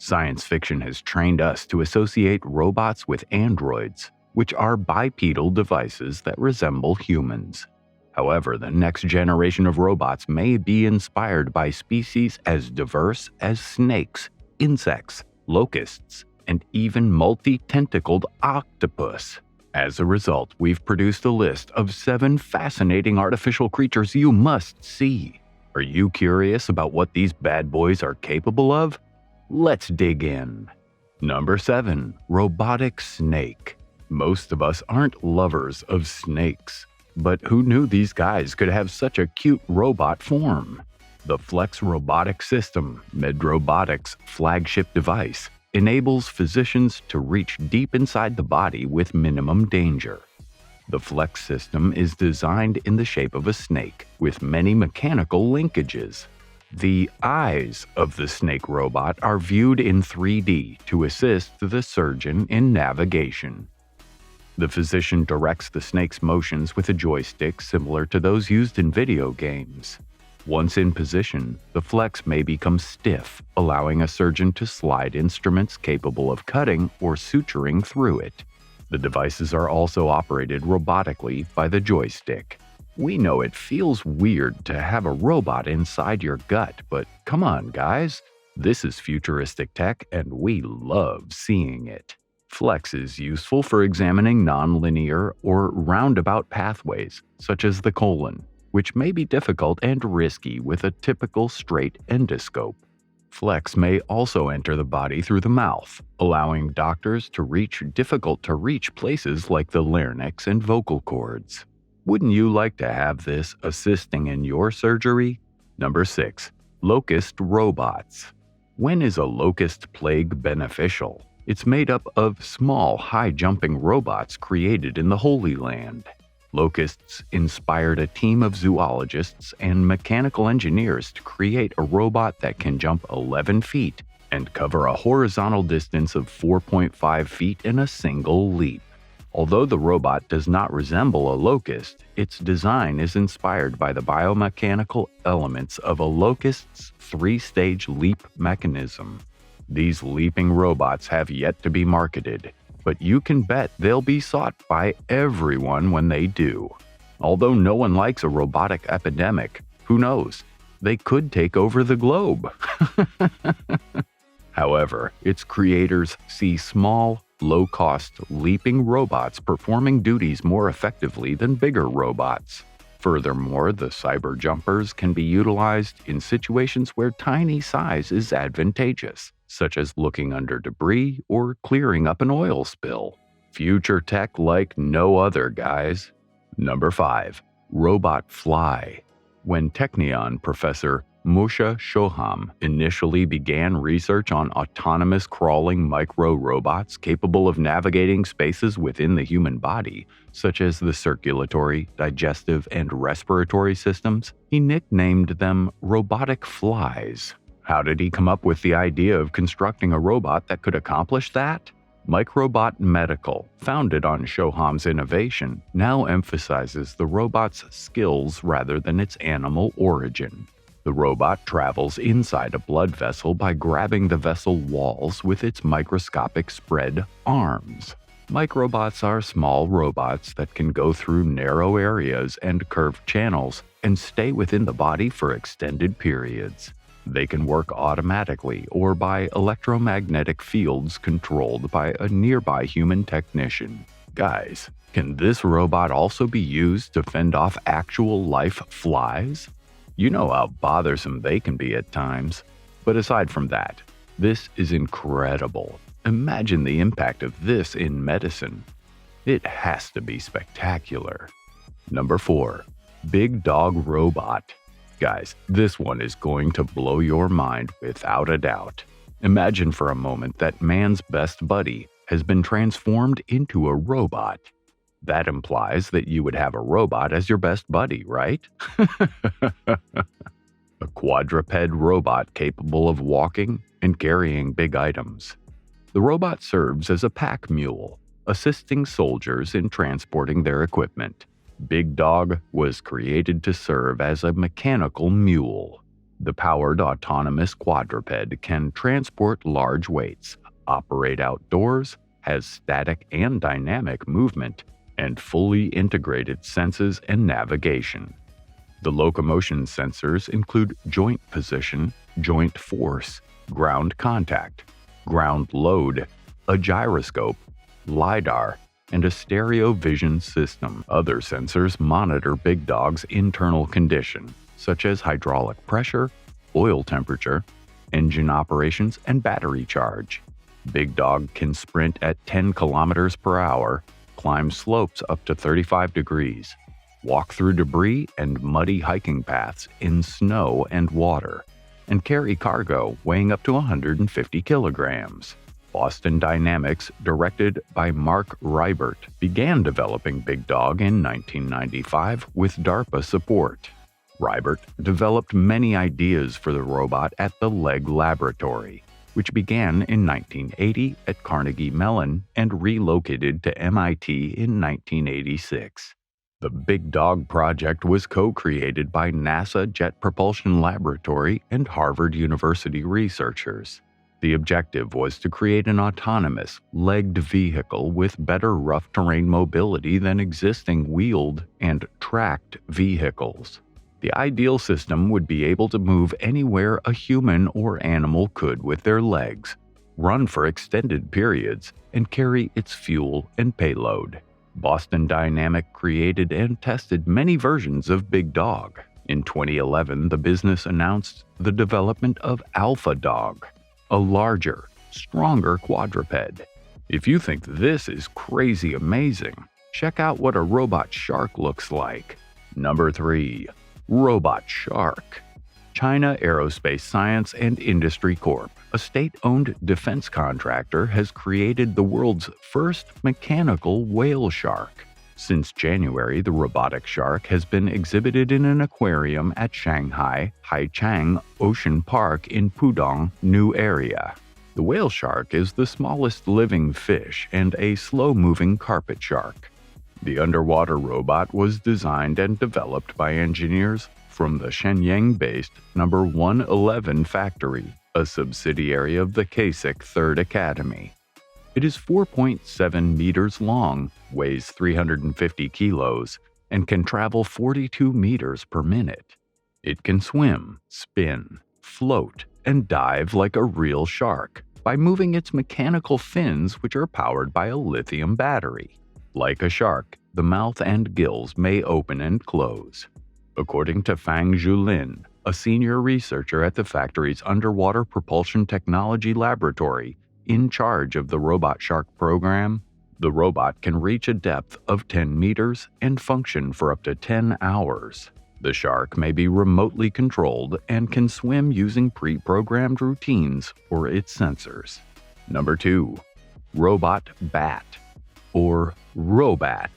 Science fiction has trained us to associate robots with androids, which are bipedal devices that resemble humans. However, the next generation of robots may be inspired by species as diverse as snakes, insects, locusts, and even multi-tentacled octopus. As a result, we've produced a list of 7 fascinating artificial creatures you must see. Are you curious about what these bad boys are capable of? Let's dig in. Number 7. Robotic snake. Most of us aren't lovers of snakes, but who knew these guys could have such a cute robot form? The Flex Robotic System, Robotic's flagship device, enables physicians to reach deep inside the body with minimum danger. The Flex system is designed in the shape of a snake, with many mechanical linkages. The eyes of the snake robot are viewed in 3D to assist the surgeon in navigation. The physician directs the snake's motions with a joystick similar to those used in video games. Once in position, the Flex may become stiff, allowing a surgeon to slide instruments capable of cutting or suturing through it. The devices are also operated robotically by the joystick. We know it feels weird to have a robot inside your gut, but come on, guys. This is futuristic tech, and we love seeing it. Flex is useful for examining nonlinear or roundabout pathways, such as the colon, which may be difficult and risky with a typical straight endoscope. Flex may also enter the body through the mouth, allowing doctors to reach difficult-to-reach places like the larynx and vocal cords. Wouldn't you like to have this assisting in your surgery? Number 6. Locust robots. When is a locust plague beneficial? It's made up of small, high-jumping robots created in the Holy Land. Locusts inspired a team of zoologists and mechanical engineers to create a robot that can jump 11 feet and cover a horizontal distance of 4.5 feet in a single leap. Although the robot does not resemble a locust, its design is inspired by the biomechanical elements of a locust's 3-stage leap mechanism. These leaping robots have yet to be marketed, but you can bet they'll be sought by everyone when they do. Although no one likes a robotic epidemic, who knows? They could take over the globe. However, its creators see small, low-cost, leaping robots performing duties more effectively than bigger robots. Furthermore, the cyber jumpers can be utilized in situations where tiny size is advantageous, such as looking under debris or clearing up an oil spill. Future tech like no other, guys. Number 5. Robot fly. When Technion professor Musha Shoham initially began research on autonomous crawling micro-robots capable of navigating spaces within the human body, such as the circulatory, digestive, and respiratory systems, he nicknamed them robotic flies. How did he come up with the idea of constructing a robot that could accomplish that? Microbot Medical, founded on Shoham's innovation, now emphasizes the robot's skills rather than its animal origin. The robot travels inside a blood vessel by grabbing the vessel walls with its microscopic spread arms. Microbots are small robots that can go through narrow areas and curved channels and stay within the body for extended periods. They can work automatically or by electromagnetic fields controlled by a nearby human technician. Guys, can this robot also be used to fend off actual life flies? You know how bothersome they can be at times. But aside from that, this is incredible. Imagine the impact of this in medicine. It has to be spectacular. Number 4. Big Dog Robot. Guys, this one is going to blow your mind without a doubt. Imagine for a moment that man's best buddy has been transformed into a robot. That implies that you would have a robot as your best buddy, right? A quadruped robot capable of walking and carrying big items. The robot serves as a pack mule, assisting soldiers in transporting their equipment. Big Dog was created to serve as a mechanical mule. The powered autonomous quadruped can transport large weights, operate outdoors, has static and dynamic movement, and fully integrated senses and navigation. The locomotion sensors include joint position, joint force, ground contact, ground load, a gyroscope, LiDAR, and a stereo vision system. Other sensors monitor Big Dog's internal condition, such as hydraulic pressure, oil temperature, engine operations, and battery charge. Big Dog can sprint at 10 kilometers per hour, climb slopes up to 35 degrees, walk through debris and muddy hiking paths in snow and water, and carry cargo weighing up to 150 kilograms. Boston Dynamics, directed by Mark Ribert, began developing Big Dog in 1995 with DARPA support. Ribert developed many ideas for the robot at the Leg Laboratory, which began in 1980 at Carnegie Mellon and relocated to MIT in 1986. The Big Dog project was co-created by NASA Jet Propulsion Laboratory and Harvard University researchers. The objective was to create an autonomous, legged vehicle with better rough terrain mobility than existing wheeled and tracked vehicles. The ideal system would be able to move anywhere a human or animal could with their legs, run for extended periods, and carry its fuel and payload. Boston Dynamics created and tested many versions of Big Dog. In 2011, the business announced the development of Alpha Dog, a larger, stronger quadruped. If you think this is crazy amazing, check out what a robot shark looks like. Number 3. Robot Shark. China Aerospace Science and Industry Corp., a state-owned defense contractor, has created the world's first mechanical whale shark. Since January, the robotic shark has been exhibited in an aquarium at Shanghai Haichang Ocean Park in Pudong, New Area. The whale shark is the smallest living fish and a slow-moving carpet shark. The underwater robot was designed and developed by engineers from the Shenyang-based No. 111 factory, a subsidiary of the Kasich 3rd Academy. It is 4.7 meters long, weighs 350 kilos, and can travel 42 meters per minute. It can swim, spin, float, and dive like a real shark by moving its mechanical fins, which are powered by a lithium battery. Like a shark, the mouth and gills may open and close. According to Fang Zhulin, a senior researcher at the factory's Underwater Propulsion Technology Laboratory, in charge of the Robot Shark program, the robot can reach a depth of 10 meters and function for up to 10 hours. The shark may be remotely controlled and can swim using pre-programmed routines or its sensors. Number 2. Robot Bat, or Robat.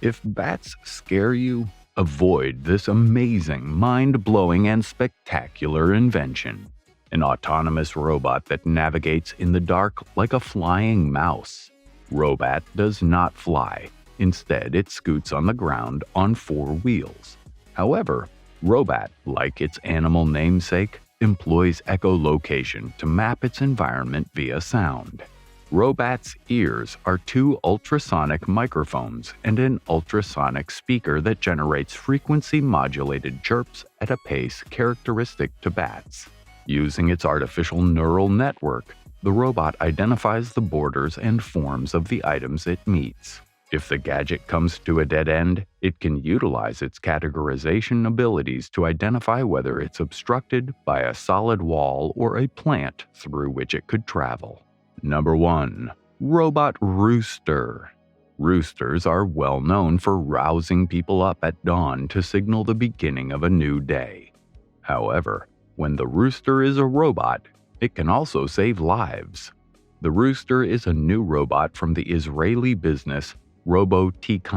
If bats scare you, avoid this amazing, mind-blowing, and spectacular invention. An autonomous robot that navigates in the dark like a flying mouse. Robat does not fly. Instead, it scoots on the ground on 4 wheels. However, Robat, like its animal namesake, employs echolocation to map its environment via sound. Robat's ears are 2 ultrasonic microphones and an ultrasonic speaker that generates frequency-modulated chirps at a pace characteristic to bats. Using its artificial neural network, the robot identifies the borders and forms of the items it meets. If the gadget comes to a dead end, it can utilize its categorization abilities to identify whether it's obstructed by a solid wall or a plant through which it could travel. Number 1. Robot Rooster. Roosters are well known for rousing people up at dawn to signal the beginning of a new day. However, when the rooster is a robot, it can also save lives. The rooster is a new robot from the Israeli business Robotic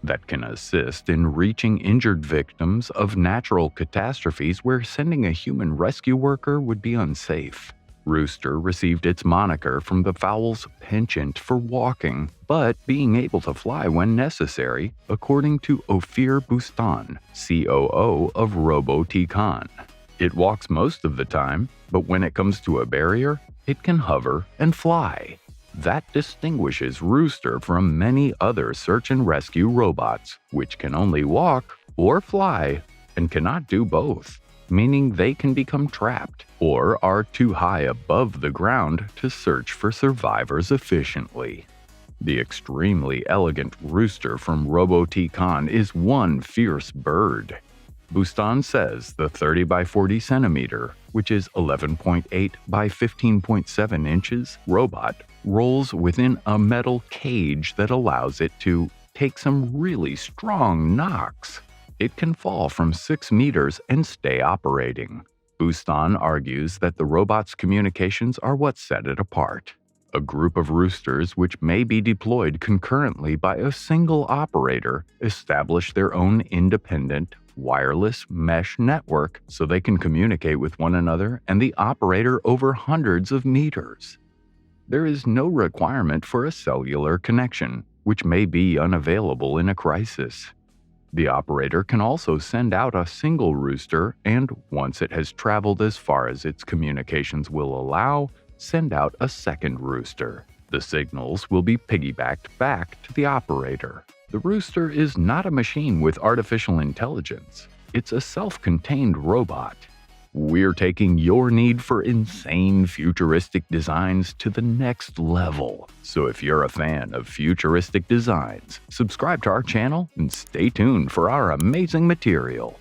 that can assist in reaching injured victims of natural catastrophes where sending a human rescue worker would be unsafe. Rooster received its moniker from the fowl's penchant for walking, but being able to fly when necessary, according to Ophir Bustan, COO of Robotic. It walks most of the time, but when it comes to a barrier, it can hover and fly. That distinguishes Rooster from many other search and rescue robots, which can only walk or fly and cannot do both, meaning they can become trapped or are too high above the ground to search for survivors efficiently. The extremely elegant Rooster from Robotic is one fierce bird. Bustan says the 30 by 40 centimeter, which is 11.8 by 15.7 inches, robot rolls within a metal cage that allows it to take some really strong knocks. It can fall from 6 meters and stay operating. Bustan argues that the robot's communications are what set it apart. A group of roosters which may be deployed concurrently by a single operator establish their own independent, wireless mesh network so they can communicate with one another and the operator over hundreds of meters. There is no requirement for a cellular connection, which may be unavailable in a crisis. The operator can also send out a single rooster and, once it has traveled as far as its communications will allow, send out a second rooster. The signals will be piggybacked back to the operator. The rooster is not a machine with artificial intelligence. It's a self-contained robot. We're taking your need for insane futuristic designs to the next level. So if you're a fan of futuristic designs, subscribe to our channel and stay tuned for our amazing material.